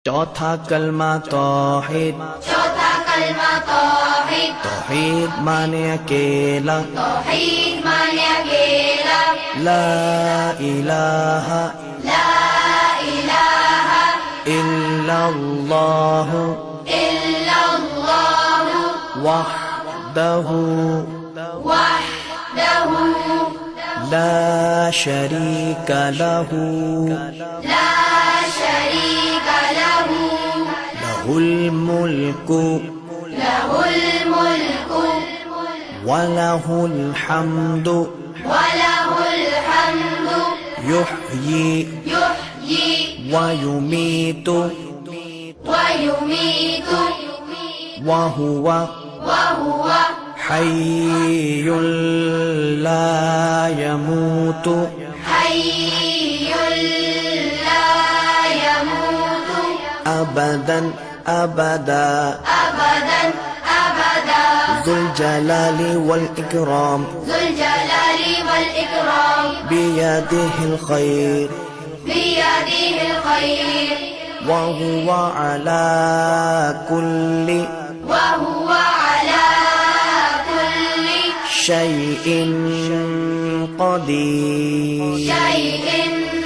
चौथा कलमा तौहीद। चौथा कलमा तौहीद। तौहीद माने अकेला। तौहीद माने अकेला। ला इलाहा ला इलाहा इल्लल्लाह इल्लल्लाह वहदहु वहदहु ला शरीका लहु ला शरीक लहु लहुल मुल्कु लहुल मुल्कु वलहुल हम्दु वलहुल हम्दु युह्यी युह्यी वयुमीतु वयुमीतु वहुव वहुव हय्युल ला यमूतु हय्युल ला यमूतु अबदन अबदा अबदन अबदा ज़ुल जलाली वल इकराम ज़ुल जलाली वल इकराम बियदिहिल खैर बियदिहिल खैर वहुव अला कुल्लि वहुव अला कुल्लि शैइन क़दीर। शैइन